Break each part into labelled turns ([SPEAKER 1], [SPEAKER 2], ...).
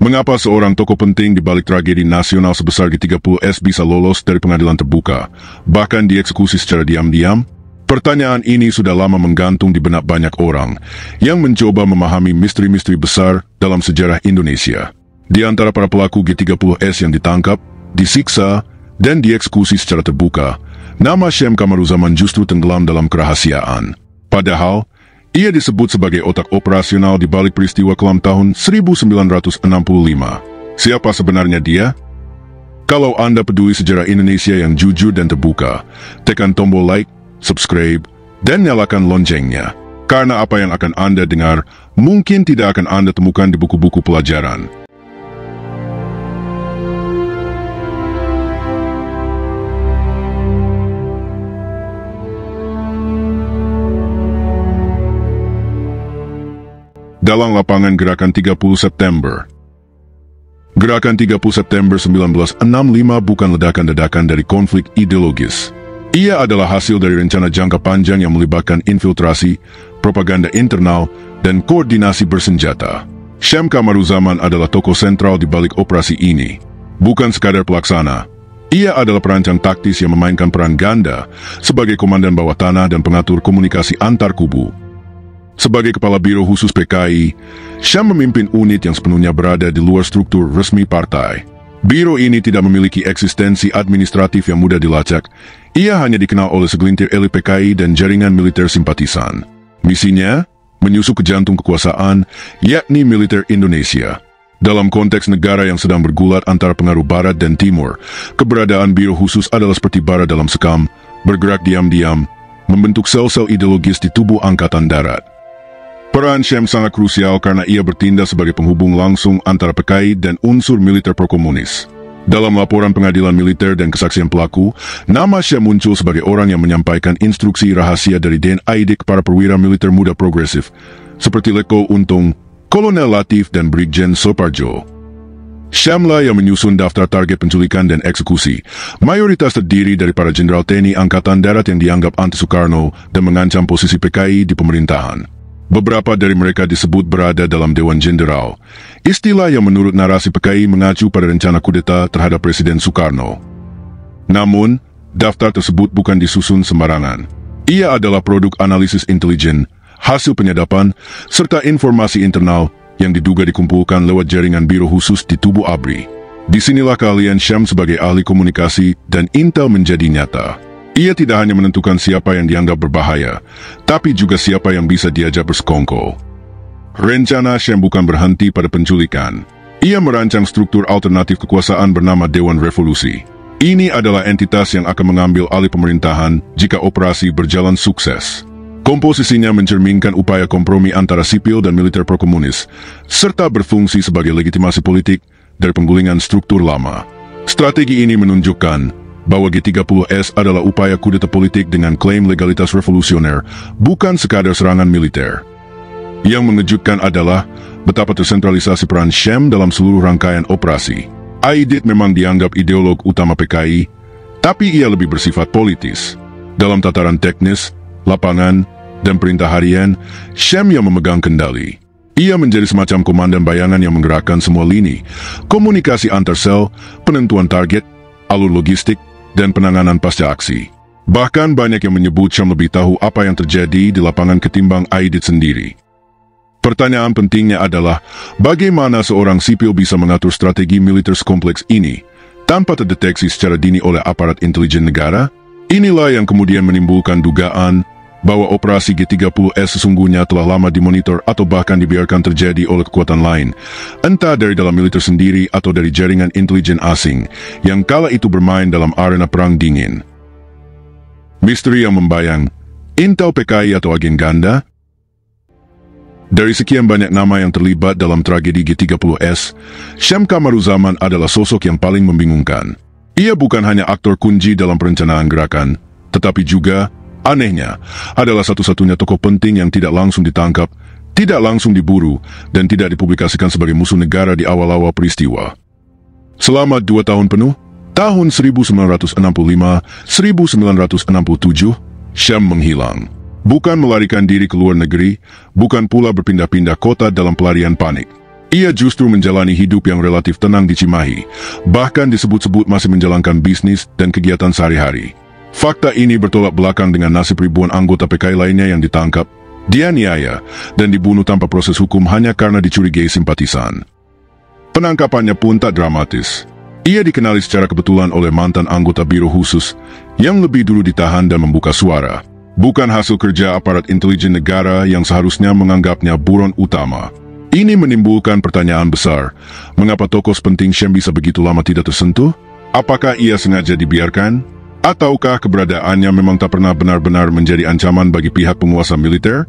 [SPEAKER 1] Mengapa seorang tokoh penting di balik tragedi nasional sebesar G30S bisa lolos dari pengadilan terbuka, bahkan dieksekusi secara diam-diam? Pertanyaan ini sudah lama menggantung di benak banyak orang yang mencoba memahami misteri-misteri besar dalam sejarah Indonesia. Di antara para pelaku G30S yang ditangkap, disiksa, dan dieksekusi secara terbuka, nama Syam Kamaruzaman justru tenggelam dalam kerahasiaan. Padahal, ia disebut sebagai otak operasional di balik peristiwa kelam tahun 1965. Siapa sebenarnya dia? Kalau Anda peduli sejarah Indonesia yang jujur dan terbuka, tekan tombol like, subscribe, dan nyalakan loncengnya. Karena apa yang akan Anda dengar mungkin tidak akan Anda temukan di buku-buku pelajaran. Dalam lapangan Gerakan 30 September. Gerakan 30 September 1965 bukan ledakan-ledakan dari konflik ideologis. Ia adalah hasil dari rencana jangka panjang yang melibatkan infiltrasi, propaganda internal, dan koordinasi bersenjata. Syam Kamaruzaman adalah tokoh sentral di balik operasi ini. Bukan sekadar pelaksana, ia adalah perancang taktis yang memainkan peran ganda sebagai komandan bawah tanah dan pengatur komunikasi antar kubu. Sebagai Kepala Biro Khusus PKI, Syam memimpin unit yang sepenuhnya berada di luar struktur resmi partai. Biro ini tidak memiliki eksistensi administratif yang mudah dilacak. Ia hanya dikenal oleh segelintir elit PKI dan jaringan militer simpatisan. Misinya, menyusup ke jantung kekuasaan, yakni militer Indonesia. Dalam konteks negara yang sedang bergulat antara pengaruh Barat dan Timur, keberadaan Biro Khusus adalah seperti bara dalam sekam, bergerak diam-diam, membentuk sel-sel ideologis di tubuh Angkatan Darat. Peran Syam sangat krusial karena ia bertindak sebagai penghubung langsung antara PKI dan unsur militer pro-komunis. Dalam laporan pengadilan militer dan kesaksian pelaku, nama Syam muncul sebagai orang yang menyampaikan instruksi rahasia dari DNID kepada perwira militer muda progresif, seperti Letko Untung, Kolonel Latif, dan Brigjen Soparjo. Syamlah yang menyusun daftar target penculikan dan eksekusi, mayoritas terdiri dari para jenderal TNI Angkatan Darat yang dianggap anti-Soekarno dan mengancam posisi PKI di pemerintahan. Beberapa dari mereka disebut berada dalam Dewan Jenderal, istilah yang menurut narasi PKI mengacu pada rencana kudeta terhadap Presiden Soekarno. Namun, daftar tersebut bukan disusun sembarangan. Ia adalah produk analisis intelijen, hasil penyadapan, serta informasi internal yang diduga dikumpulkan lewat jaringan Biro Khusus di tubuh ABRI. Disinilah keahlian Syam sebagai ahli komunikasi dan intel menjadi nyata. Ia tidak hanya menentukan siapa yang dianggap berbahaya, tapi juga siapa yang bisa diajak bersekongkol. Rencana Syam bukan berhenti pada penculikan. Ia merancang struktur alternatif kekuasaan bernama Dewan Revolusi. Ini adalah entitas yang akan mengambil alih pemerintahan jika operasi berjalan sukses. Komposisinya mencerminkan upaya kompromi antara sipil dan militer pro-komunis, serta berfungsi sebagai legitimasi politik dari penggulingan struktur lama. Strategi ini menunjukkan bahwa G30S adalah upaya kudeta politik dengan klaim legalitas revolusioner, bukan sekadar serangan militer. Yang mengejutkan adalah betapa tersentralisasi peran Syam dalam seluruh rangkaian operasi. Aidit memang dianggap ideolog utama PKI, tapi ia lebih bersifat politis. Dalam tataran teknis, lapangan, dan perintah harian, Syam yang memegang kendali. Ia menjadi semacam komandan bayangan yang menggerakkan semua lini, komunikasi antar sel, penentuan target, alur logistik, dan penanganan pasca aksi. Bahkan banyak yang menyebut Syam lebih tahu apa yang terjadi di lapangan ketimbang Aidit sendiri. Pertanyaan pentingnya adalah, bagaimana seorang sipil bisa mengatur strategi militer sekompleks ini tanpa terdeteksi secara dini oleh aparat intelijen negara? Inilah yang kemudian menimbulkan dugaan bahwa operasi G30S sesungguhnya telah lama dimonitor atau bahkan dibiarkan terjadi oleh kekuatan lain, entah dari dalam militer sendiri atau dari jaringan intelijen asing, yang kala itu bermain dalam arena perang dingin. Misteri yang membayang, intel PKI atau agen ganda? Dari sekian banyak nama yang terlibat dalam tragedi G30S, Syam Kamaruzaman adalah sosok yang paling membingungkan. Ia bukan hanya aktor kunci dalam perencanaan gerakan, tetapi juga anehnya, adalah satu-satunya tokoh penting yang tidak langsung ditangkap, tidak langsung diburu, dan tidak dipublikasikan sebagai musuh negara di awal-awal peristiwa. Selama 2 tahun penuh, tahun 1965-1967, Syam menghilang. Bukan melarikan diri ke luar negeri, bukan pula berpindah-pindah kota dalam pelarian panik. Ia justru menjalani hidup yang relatif tenang di Cimahi, bahkan disebut-sebut masih menjalankan bisnis dan kegiatan sehari-hari. Fakta ini bertolak belakang dengan nasib ribuan anggota PKI lainnya yang ditangkap, dianiaya, dan dibunuh tanpa proses hukum hanya karena dicurigai simpatisan. Penangkapannya pun tak dramatis. Ia dikenali secara kebetulan oleh mantan anggota Biro Khusus yang lebih dulu ditahan dan membuka suara. Bukan hasil kerja aparat intelijen negara yang seharusnya menganggapnya buron utama. Ini menimbulkan pertanyaan besar. Mengapa tokoh penting Syam bisa begitu lama tidak tersentuh? Apakah ia sengaja dibiarkan? Ataukah keberadaannya memang tak pernah benar-benar menjadi ancaman bagi pihak penguasa militer?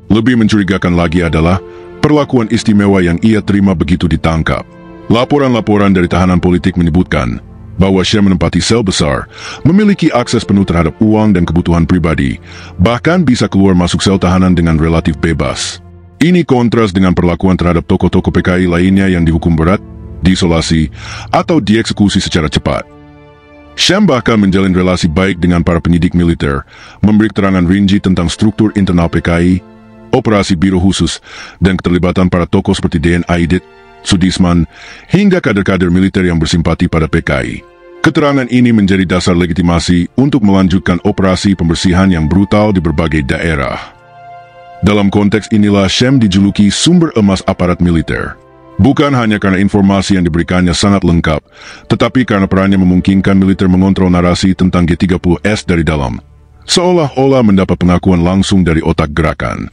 [SPEAKER 1] Lebih mencurigakan lagi adalah perlakuan istimewa yang ia terima begitu ditangkap. Laporan-laporan dari tahanan politik menyebutkan bahwa Syam menempati sel besar, memiliki akses penuh terhadap uang dan kebutuhan pribadi, bahkan bisa keluar masuk sel tahanan dengan relatif bebas. Ini kontras dengan perlakuan terhadap tokoh-tokoh PKI lainnya yang dihukum berat, diisolasi, atau dieksekusi secara cepat. Syam bahkan menjalin relasi baik dengan para penyidik militer, memberi keterangan rinci tentang struktur internal PKI, operasi Biro Khusus, dan keterlibatan para tokoh seperti DN Aidit, Sudisman, hingga kader-kader militer yang bersimpati pada PKI. Keterangan ini menjadi dasar legitimasi untuk melanjutkan operasi pembersihan yang brutal di berbagai daerah. Dalam konteks inilah Syam dijuluki sumber emas aparat militer. Bukan hanya karena informasi yang diberikannya sangat lengkap, tetapi karena perannya memungkinkan militer mengontrol narasi tentang G30S dari dalam, seolah-olah mendapat pengakuan langsung dari otak gerakan.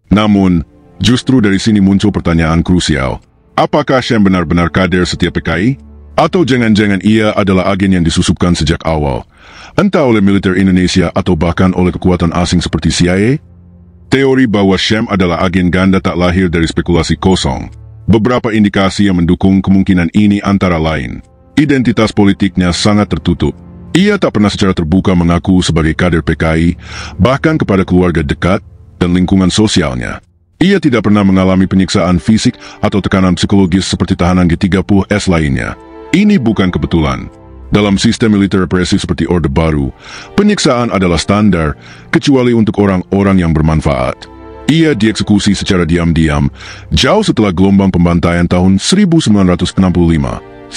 [SPEAKER 1] Namun, justru dari sini muncul pertanyaan krusial. Apakah Syam benar-benar kader setia PKI? Atau jangan-jangan ia adalah agen yang disusupkan sejak awal, entah oleh militer Indonesia atau bahkan oleh kekuatan asing seperti CIA? Teori bahwa Syam adalah agen ganda tak lahir dari spekulasi kosong. Beberapa indikasi yang mendukung kemungkinan ini antara lain. Identitas politiknya sangat tertutup. Ia tak pernah secara terbuka mengaku sebagai kader PKI, bahkan kepada keluarga dekat dan lingkungan sosialnya. Ia tidak pernah mengalami penyiksaan fisik atau tekanan psikologis seperti tahanan G30S lainnya. Ini bukan kebetulan. Dalam sistem militer represif seperti Orde Baru, penyiksaan adalah standar, kecuali untuk orang-orang yang bermanfaat. Ia dieksekusi secara diam-diam, jauh setelah gelombang pembantaian tahun 1965-1966.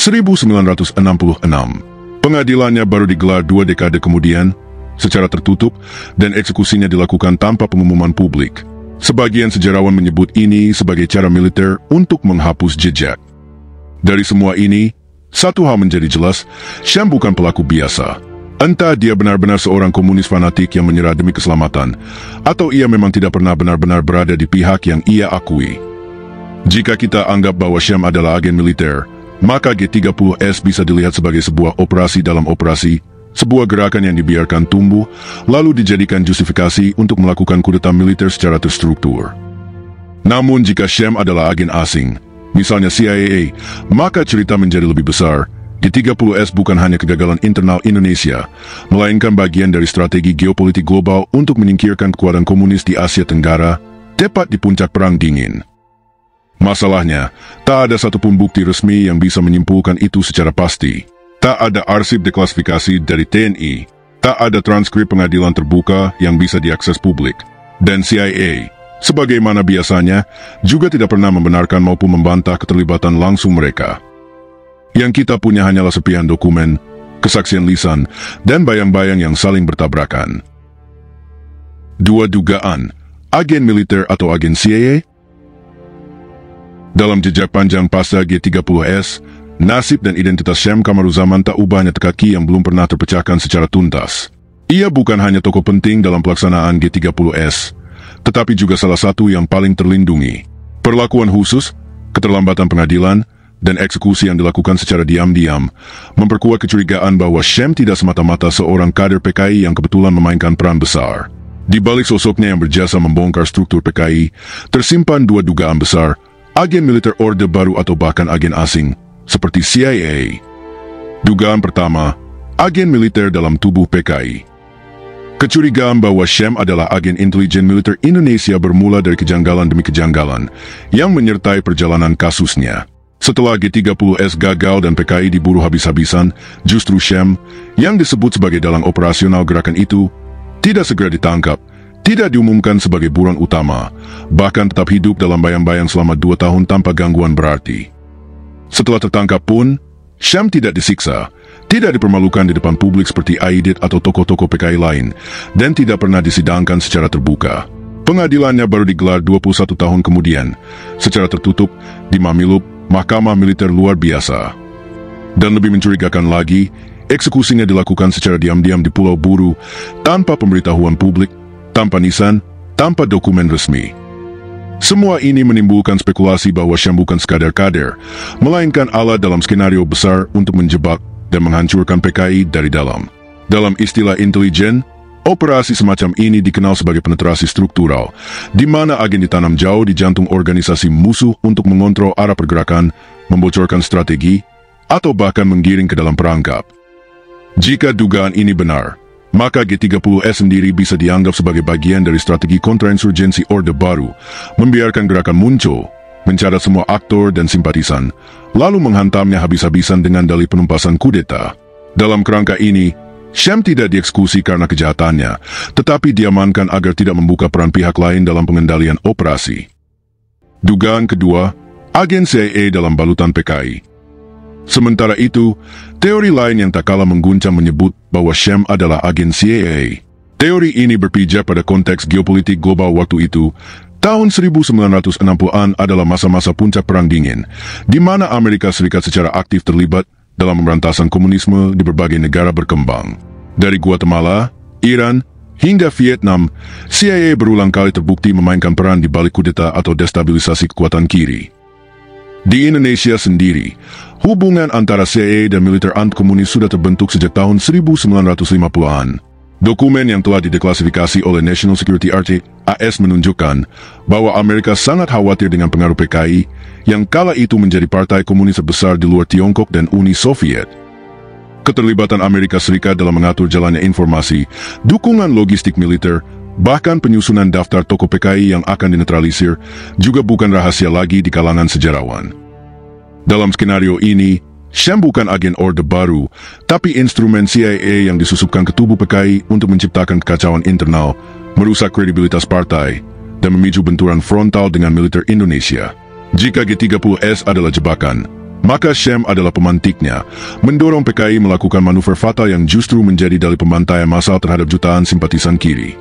[SPEAKER 1] Pengadilannya baru digelar 2 dekade kemudian, secara tertutup, dan eksekusinya dilakukan tanpa pengumuman publik. Sebagian sejarawan menyebut ini sebagai cara militer untuk menghapus jejak. Dari semua ini, satu hal menjadi jelas, Syam bukan pelaku biasa. Entah dia benar-benar seorang komunis fanatik yang menyerah demi keselamatan, atau ia memang tidak pernah benar-benar berada di pihak yang ia akui. Jika kita anggap bahwa Syam adalah agen militer, maka G30S bisa dilihat sebagai sebuah operasi dalam operasi, sebuah gerakan yang dibiarkan tumbuh, lalu dijadikan justifikasi untuk melakukan kudeta militer secara terstruktur. Namun jika Syam adalah agen asing, misalnya CIA, maka cerita menjadi lebih besar. G30S bukan hanya kegagalan internal Indonesia, melainkan bagian dari strategi geopolitik global untuk menyingkirkan kekuatan komunis di Asia Tenggara, tepat di puncak Perang Dingin. Masalahnya, tak ada satupun bukti resmi yang bisa menyimpulkan itu secara pasti. Tak ada arsip deklasifikasi dari TNI, tak ada transkrip pengadilan terbuka yang bisa diakses publik, dan CIA, sebagaimana biasanya, juga tidak pernah membenarkan maupun membantah keterlibatan langsung mereka. Yang kita punya hanyalah serpihan dokumen, kesaksian lisan, dan bayang-bayang yang saling bertabrakan. 2 dugaan, agen militer atau agen CIA? Dalam jejak panjang pasca G30S, nasib dan identitas Syam Kamaruzaman tak ubahnya teka-teki yang belum pernah terpecahkan secara tuntas. Ia bukan hanya tokoh penting dalam pelaksanaan G30S, tetapi juga salah satu yang paling terlindungi. Perlakuan khusus, keterlambatan pengadilan, dan eksekusi yang dilakukan secara diam-diam memperkuat kecurigaan bahwa Syam tidak semata-mata seorang kader PKI yang kebetulan memainkan peran besar. Di balik sosoknya yang berjasa membongkar struktur PKI, tersimpan 2 dugaan besar, agen militer Orde Baru atau bahkan agen asing, seperti CIA. Dugaan pertama, agen militer dalam tubuh PKI. Kecurigaan bahwa Syam adalah agen intelijen militer Indonesia bermula dari kejanggalan demi kejanggalan yang menyertai perjalanan kasusnya. Setelah G30S gagal dan PKI diburu habis-habisan, justru Syam, yang disebut sebagai dalang operasional gerakan itu, tidak segera ditangkap, Tidak diumumkan sebagai buron utama, bahkan tetap hidup dalam bayang-bayang selama 2 tahun tanpa gangguan berarti. Setelah tertangkap pun, Sham tidak disiksa, tidak dipermalukan di depan publik seperti Aidit atau tokoh-tokoh PKI lain, dan tidak pernah disidangkan secara terbuka. Pengadilannya baru digelar 21 tahun kemudian, secara tertutup di Mamilub, Mahkamah Militer Luar Biasa. Dan lebih mencurigakan lagi, eksekusinya dilakukan secara diam-diam di Pulau Buru, tanpa pemberitahuan publik, tanpa nisan, tanpa dokumen resmi. Semua ini menimbulkan spekulasi bahwa Sham bukan sekadar kader, melainkan alat dalam skenario besar untuk menjebak dan menghancurkan PKI dari dalam. Dalam istilah intelijen, operasi semacam ini dikenal sebagai penetrasi struktural, di mana agen ditanam jauh di jantung organisasi musuh untuk mengontrol arah pergerakan, membocorkan strategi, atau bahkan menggiring ke dalam perangkap. Jika dugaan ini benar, maka G30S sendiri bisa dianggap sebagai bagian dari strategi kontrainsurgensi Orde Baru, membiarkan gerakan muncul, mencatat semua aktor dan simpatisan, lalu menghantamnya habis-habisan dengan dalih penumpasan kudeta. Dalam kerangka ini, Sham tidak dieksekusi karena kejahatannya, tetapi diamankan agar tidak membuka peran pihak lain dalam pengendalian operasi. Dugaan kedua, agen CIA dalam balutan PKI. Sementara itu, teori lain yang tak kalah mengguncang menyebut bahwa Sham adalah agen CIA. Teori ini berpijak pada konteks geopolitik global waktu itu. Tahun 1960-an adalah masa-masa puncak Perang Dingin, di mana Amerika Serikat secara aktif terlibat dalam pemberantasan komunisme di berbagai negara berkembang. Dari Guatemala, Iran, hingga Vietnam, CIA berulang kali terbukti memainkan peran di balik kudeta atau destabilisasi kekuatan kiri. Di Indonesia sendiri, hubungan antara CIA dan militer anti-komunis sudah terbentuk sejak tahun 1950-an. Dokumen yang telah dideklasifikasi oleh National Security Archive (AS) menunjukkan bahwa Amerika sangat khawatir dengan pengaruh PKI yang kala itu menjadi partai komunis terbesar di luar Tiongkok dan Uni Soviet. Keterlibatan Amerika Serikat dalam mengatur jalannya informasi, dukungan logistik militer, bahkan penyusunan daftar tokoh PKI yang akan dinetralisir juga bukan rahasia lagi di kalangan sejarawan. Dalam skenario ini, Sham bukan agen Orde Baru, tapi instrumen CIA yang disusupkan ke tubuh PKI untuk menciptakan kekacauan internal, merusak kredibilitas partai, dan memicu benturan frontal dengan militer Indonesia. Jika G30S adalah jebakan, maka Sham adalah pemantiknya, mendorong PKI melakukan manuver fatal yang justru menjadi dalih pembantaian massal terhadap jutaan simpatisan kiri.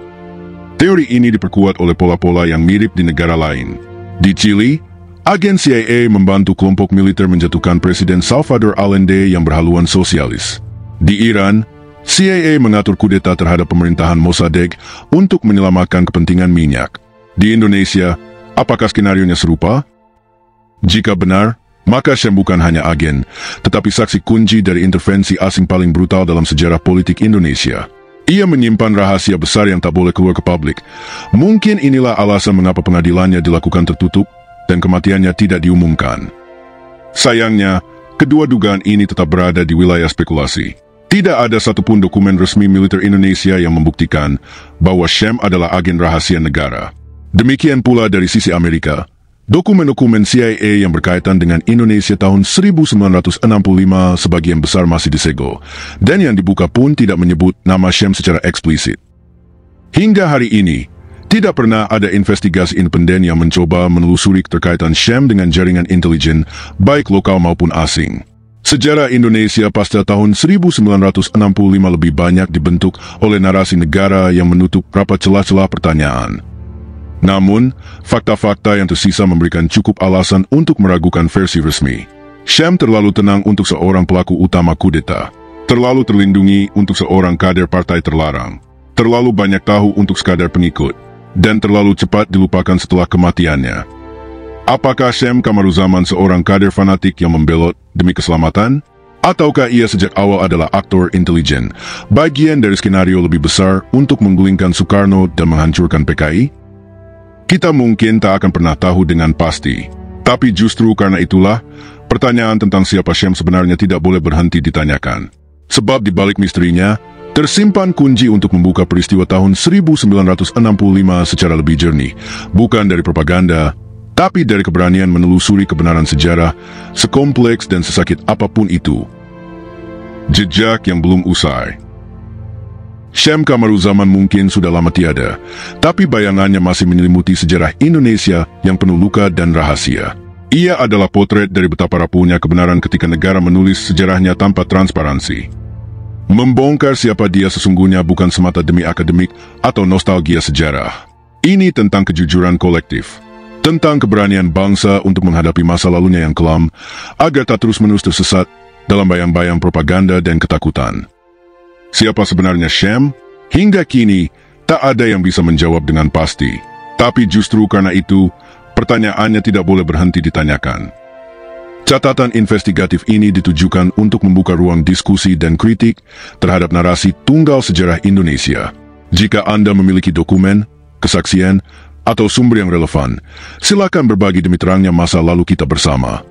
[SPEAKER 1] Teori ini diperkuat oleh pola-pola yang mirip di negara lain. Di Chili, agen CIA membantu kelompok militer menjatuhkan Presiden Salvador Allende yang berhaluan sosialis. Di Iran, CIA mengatur kudeta terhadap pemerintahan Mossadegh untuk menyelamatkan kepentingan minyak. Di Indonesia, apakah skenarionya serupa? Jika benar, maka Sham bukan hanya agen, tetapi saksi kunci dari intervensi asing paling brutal dalam sejarah politik Indonesia. Ia menyimpan rahasia besar yang tak boleh keluar ke publik. Mungkin inilah alasan mengapa pengadilannya dilakukan tertutup dan kematiannya tidak diumumkan. Sayangnya, kedua dugaan ini tetap berada di wilayah spekulasi. Tidak ada satupun dokumen resmi militer Indonesia yang membuktikan bahwa Sham adalah agen rahasia negara. Demikian pula dari sisi Amerika. Dokumen-dokumen CIA yang berkaitan dengan Indonesia tahun 1965 sebagian besar masih disegel, dan yang dibuka pun tidak menyebut nama Sham secara eksplisit. Hingga hari ini, tidak pernah ada investigasi independen yang mencoba menelusuri keterkaitan Sham dengan jaringan intelijen, baik lokal maupun asing. Sejarah Indonesia pasca tahun 1965 lebih banyak dibentuk oleh narasi negara yang menutup rapat celah-celah pertanyaan. Namun, fakta-fakta yang tersisa memberikan cukup alasan untuk meragukan versi resmi. Sham terlalu tenang untuk seorang pelaku utama kudeta, terlalu terlindungi untuk seorang kader partai terlarang, terlalu banyak tahu untuk sekadar pengikut, dan terlalu cepat dilupakan setelah kematiannya. Apakah Sham Kamaruzaman seorang kader fanatik yang membelot demi keselamatan? Ataukah ia sejak awal adalah aktor intelijen, bagian dari skenario lebih besar untuk menggulingkan Soekarno dan menghancurkan PKI? Kita mungkin tak akan pernah tahu dengan pasti. Tapi justru karena itulah, pertanyaan tentang siapa Sham sebenarnya tidak boleh berhenti ditanyakan. Sebab di balik misterinya, tersimpan kunci untuk membuka peristiwa tahun 1965 secara lebih jernih, bukan dari propaganda, tapi dari keberanian menelusuri kebenaran sejarah, sekompleks dan sesakit apapun itu. Jejak yang belum usai. Syam Kamaruzaman mungkin sudah lama tiada, tapi bayangannya masih menyelimuti sejarah Indonesia yang penuh luka dan rahasia. Ia adalah potret dari betapa rapuhnya kebenaran ketika negara menulis sejarahnya tanpa transparansi. Membongkar siapa dia sesungguhnya bukan semata demi akademik atau nostalgia sejarah. Ini tentang kejujuran kolektif, tentang keberanian bangsa untuk menghadapi masa lalunya yang kelam, agar tak terus-menerus tersesat dalam bayang-bayang propaganda dan ketakutan. Siapa sebenarnya Syam? Hingga kini, tak ada yang bisa menjawab dengan pasti. Tapi justru karena itu, pertanyaannya tidak boleh berhenti ditanyakan. Catatan investigatif ini ditujukan untuk membuka ruang diskusi dan kritik terhadap narasi tunggal sejarah Indonesia. Jika Anda memiliki dokumen, kesaksian, atau sumber yang relevan, silakan berbagi demi terangnya masa lalu kita bersama.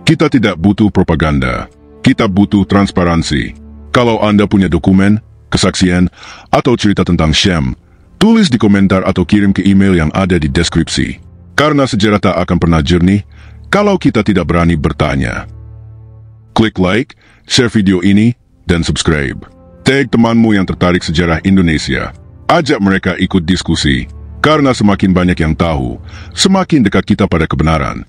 [SPEAKER 1] Kita tidak butuh propaganda, kita butuh transparansi. Kalau Anda punya dokumen, kesaksian, atau cerita tentang Syam, tulis di komentar atau kirim ke email yang ada di deskripsi. Karena sejarah tak akan pernah jernih kalau kita tidak berani bertanya. Klik like, share video ini, dan subscribe. Tag temanmu yang tertarik sejarah Indonesia. Ajak mereka ikut diskusi. Karena semakin banyak yang tahu, semakin dekat kita pada kebenaran.